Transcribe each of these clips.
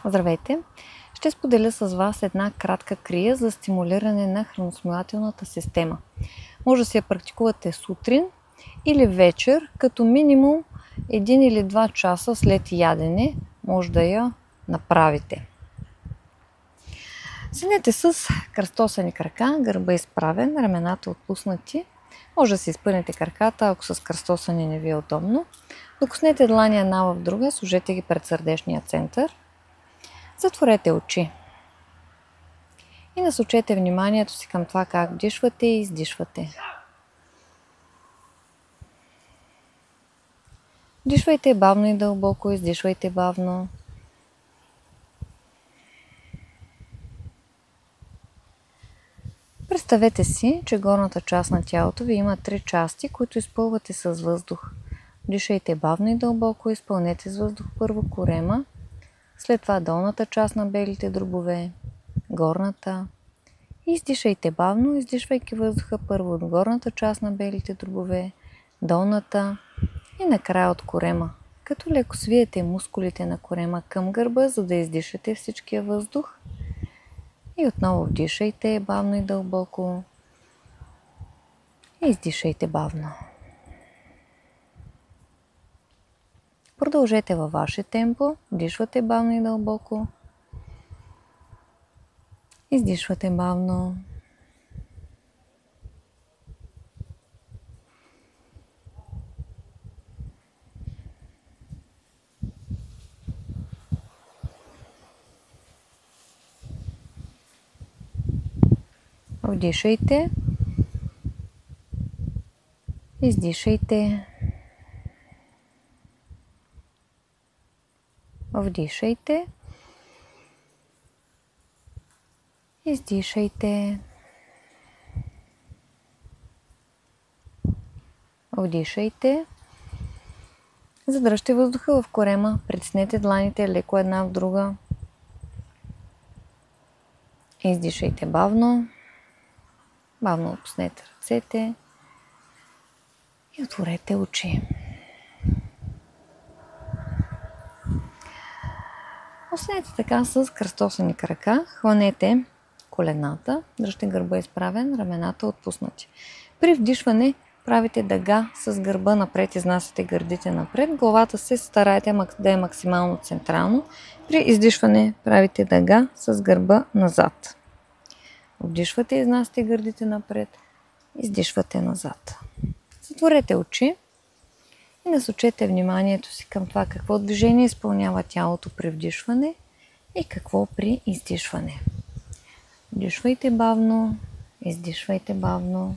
Здравейте! Ще споделя с вас една кратка крия за стимулиране на храносмилателната система. Може да си я практикувате сутрин или вечер, като минимум 1 или 2 часа след ядене може да я направите. Седнете с кръстосани крака, гърба изправен, рамената отпуснати. Може да си изпънете краката, ако с кръстосани не ви е удобно. Докоснете длани една в друга, сложете ги пред сърдечния център. Затворете очи и насочете вниманието си към това как вдишвате и издишвате. Вдишвайте бавно и дълбоко, издишвайте бавно. Представете си, че горната част на тялото ви има 3 части, които изпълвате с въздух. Вдишайте бавно и дълбоко, изпълнете с въздух първо корема, след това долната част на белите дробове, горната. И издишайте бавно, издишвайки въздуха първо от горната част на белите дробове, долната и накрая от корема, като леко свиете мускулите на корема към гърба, за да издишате всичкия въздух. И отново вдишайте бавно и дълбоко и издишайте бавно. Продължете във ваше темпо, вдишвате бавно и дълбоко, издишвате бавно. Вдишайте, издишайте, вдишайте, издишайте, вдишайте. Задръжте въздуха в корема, притиснете дланите леко една в друга. Издишайте бавно. Бавно отпуснете ръцете и отворете очи. Останете така с кръстосани крака, хванете колената, дръжте гърба изправен, рамената отпуснати. При вдишване правите дъга с гърба напред, изнасяте гърдите напред, главата се старайте да е максимално централно. При издишване правите дъга с гърба назад. Вдишвате, изнасяте гърдите напред, издишвате назад. Затворете очи и насочете вниманието си към това какво движение изпълнява тялото при вдишване и какво при издишване. Вдишвайте бавно, издишвайте бавно.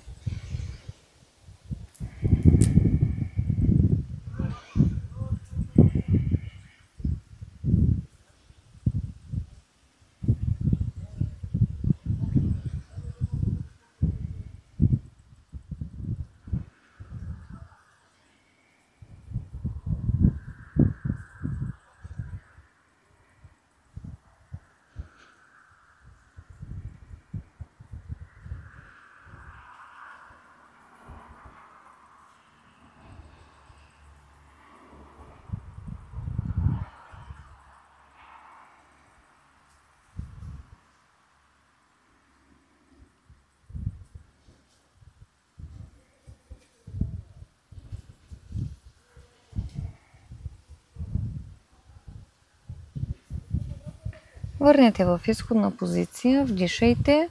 Върнете в изходна позиция, вдишайте,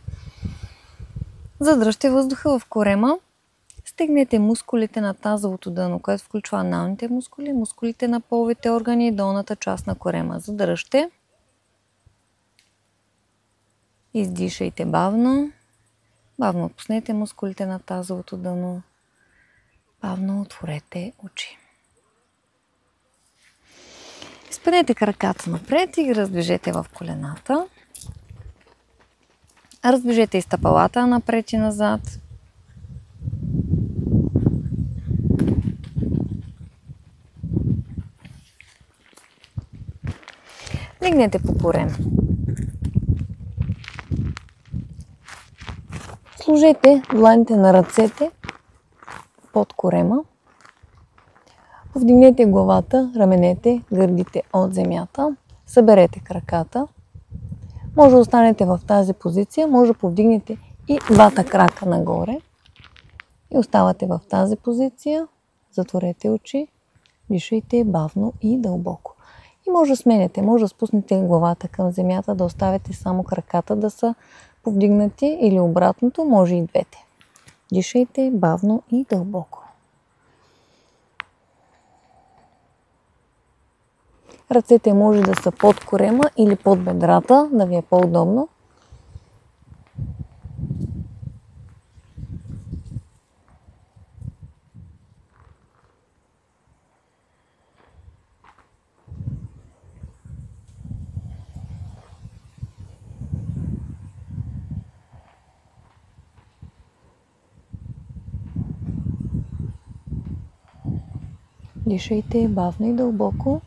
задръжте въздуха в корема, стегнете мускулите на тазовото дъно, което включва аналните мускули, мускулите на половите органи и долната част на корема. Задръжте, издишайте бавно, бавно отпуснете мускулите на тазовото дъно, бавно отворете очи. Изпънете краката напред и ги раздвижете в колената. Раздвижете и стъпалата напред и назад. Легнете по корем. Сложете дланите на ръцете под корема. Повдигнете главата, раменете, гърдите от земята. съберете краката. Може да останете в тази позиция, може да повдигнете и двата крака нагоре. И оставате в тази позиция. Затворете очи, дишайте бавно и дълбоко. И може да сменяте, може да спуснете главата към земята, да оставите само краката да са повдигнати или обратното, може и двете. Дишайте бавно и дълбоко. Ръцете може да са под корема или под бедрата, да ви е по-удобно. Дишайте бавно и дълбоко.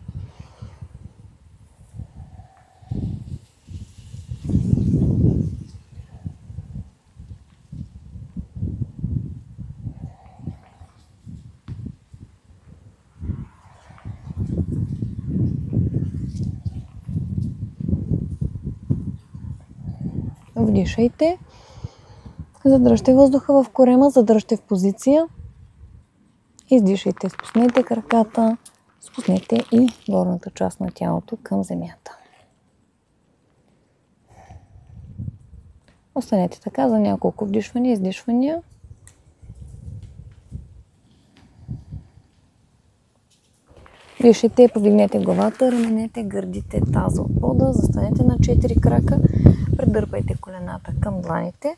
Вдишайте. Задръжте въздуха в корема, задръжте в позиция. Издишайте, спуснете краката, спуснете и горната част на тялото към земята. Останете така за няколко вдишвания, издишвания. Дишайте, повдигнете главата, раменете, гърдите таза от пода, застанете на 4 крака, предърпайте колената към дланите,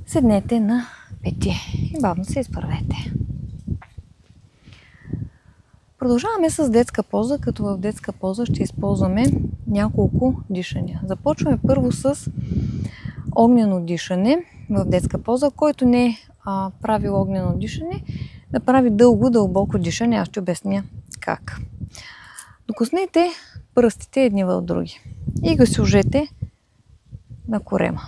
седнете на пети и бавно се изправете. Продължаваме с детска поза, като в детска поза ще използваме няколко дишания. Започваме първо с огнено дишане в детска поза. Който не е правил огнено дишане, да прави дълго, дълбоко дишане. Аз ще обясня как. Докоснете пръстите едни в други и го сложете на корема.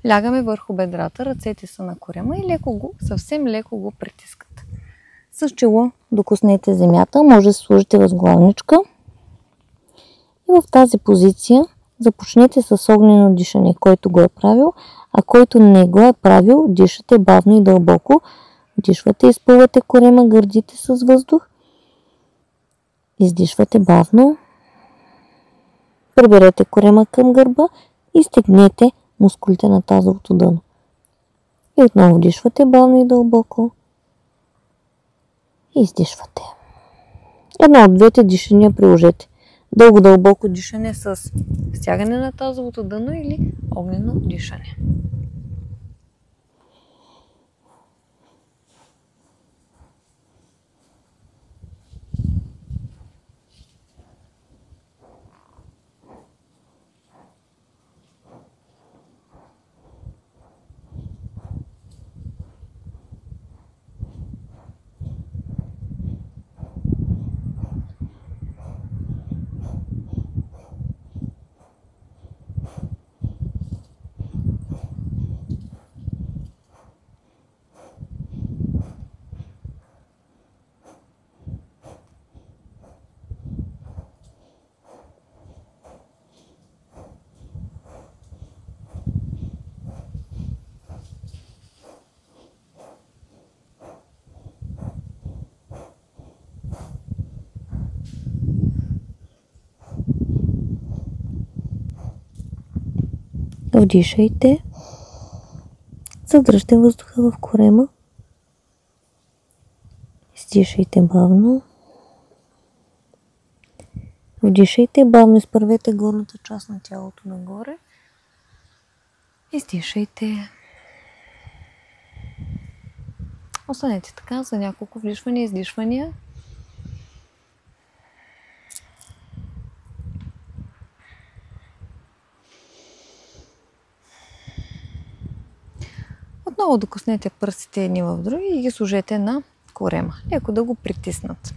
Лягаме върху бедрата, ръцете са на корема и съвсем леко го притискате. С чело докоснете земята, може да се сложите възглавничка. И в тази позиция започнете с огнено дишане, който го е правил, а който не го е правил, дишате бавно и дълбоко. Дишвате, изпълвате корема, гърдите с въздух. Издишвате бавно. Приберете корема към гърба и стегнете мускулите на тазовото дъно. И отново вдишвате бавно и дълбоко. И издишвате. Едно от двете дишания приложете. Дълго дълбоко дишане с стягане на тазовото дъно или огнено дишане. Вдишайте, задръжте въздуха в корема, издишайте бавно, вдишайте бавно, изправете горната част на тялото нагоре, издишайте. Останете така за няколко вдишвания и издишвания. Отново докоснете пръстите едни в други и ги сложете на корема. Леко да го притиснат.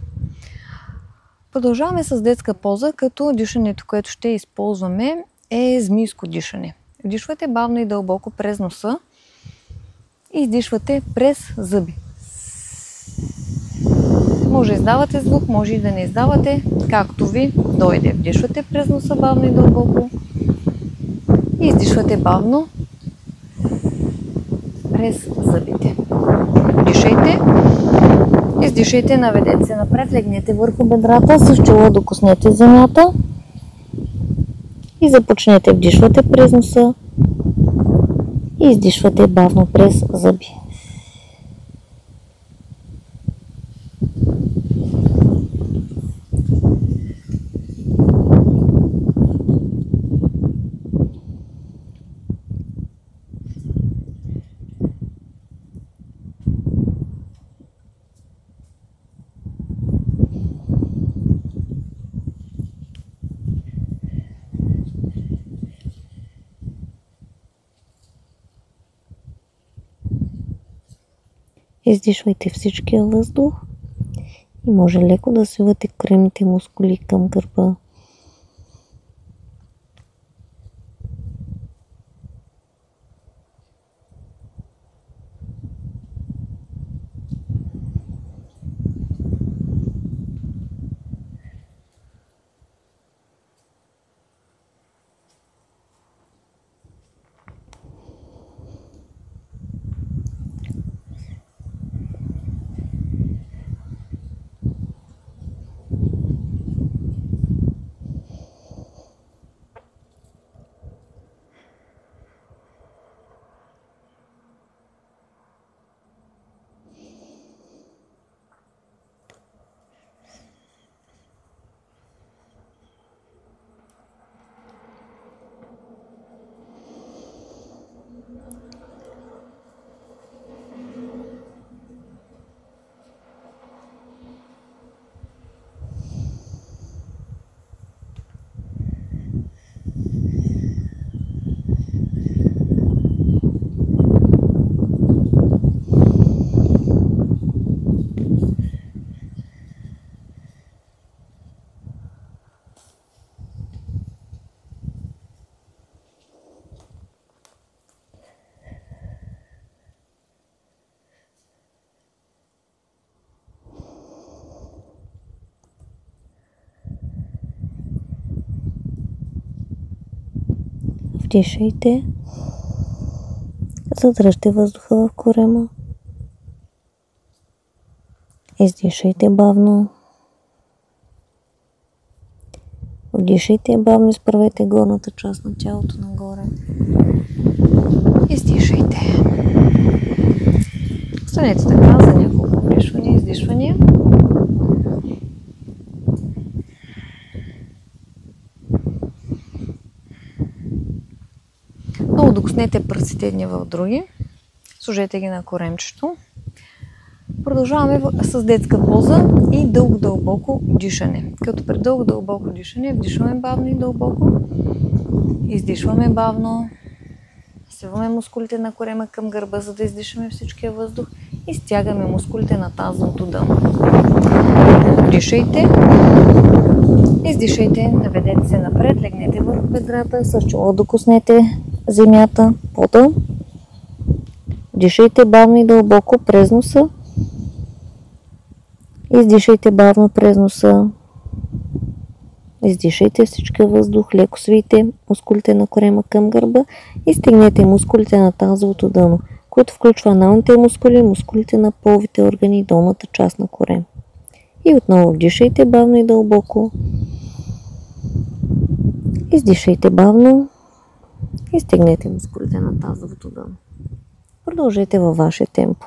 Продължаваме с детска поза, като дишането, което ще използваме, е змийско дишане. Вдишвате бавно и дълбоко през носа и издишвате през зъби. Може да издавате звук, може и да не издавате, както ви дойде. Вдишвате през носа бавно и дълбоко и издишвате бавно през зъбите. Дишайте, издишайте, наведете се напред, легнете върху бедрата, с чело докоснете земята и започнете. Вдишвате през носа и издишвате бавно през зъби. Издишвайте всичкия въздух и може леко да свивате кръвните мускули към гърба. Вдишайте, задръжте въздуха в корема, издишайте бавно, вдишайте бавно, изправете горната част на тялото нагоре, издишайте. Останете така за няколко вдишвания, издишвания. Много докоснете пръстите едни в други. Сложете ги на коремчето. Продължаваме с детска поза и дълго-дълбоко дишане. Като при дълго-дълбоко дишане вдишваме бавно и дълбоко. Издишваме бавно. Свиваме мускулите на корема към гърба, за да издишаме всичкия въздух. И стягаме мускулите на тазовото дъно. Дишайте. Издишайте, наведете се напред, легнете върху бедрата, с чело докоснете земята, пода. Дишайте бавно и дълбоко през носа. Издишайте бавно през носа. Издишайте всички въздух, леко свийте мускулите на корема към гърба и стегнете мускулите на тазовото дъно, което включва аналните мускули, мускулите на половите органи и долната част на корем. И отново вдишайте бавно и дълбоко. Издишайте бавно и стегнете мускулите на тазовото дъно. Продължете във ваше темпо.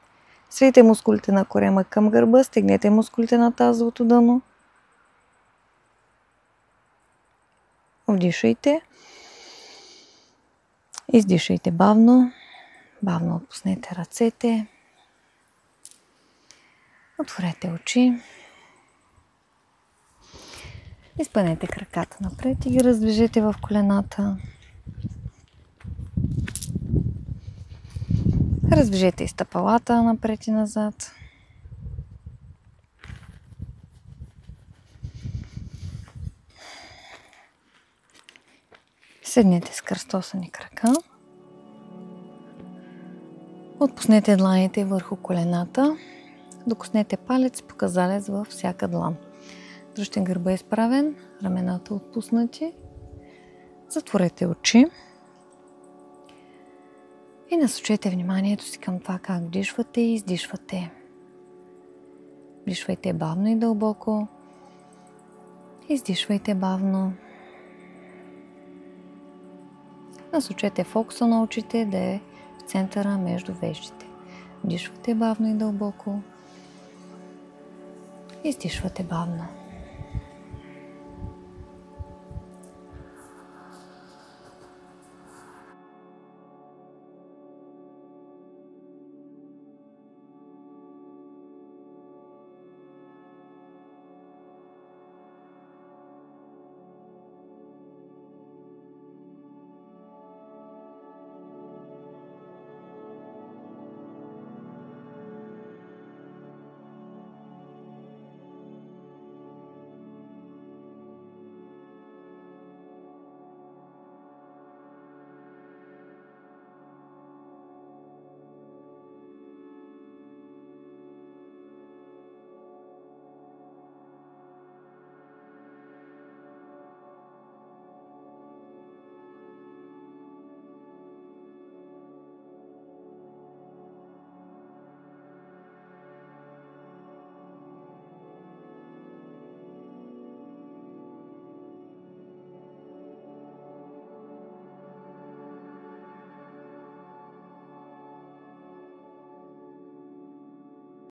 Свийте мускулите на корема към гърба, стегнете мускулите на тазовото дъно. Вдишайте. Издишайте бавно. Бавно отпуснете ръцете. Отворете очи. Изпънете краката напред и ги раздвижете в колената. Раздвижете и стъпалата напред и назад. Седнете с кръстосани крака. Отпуснете дланите върху колената. Докоснете палец, показалец във всяка длан. Дръжте гърба изправен, рамената отпуснати. Затворете очи. И насочете вниманието си към това как вдишвате и издишвате. Вдишвайте бавно и дълбоко. Издишвайте бавно. Насочете фокуса на очите да е в центъра между веждите. Вдишвате бавно и дълбоко. Издишвате бавно.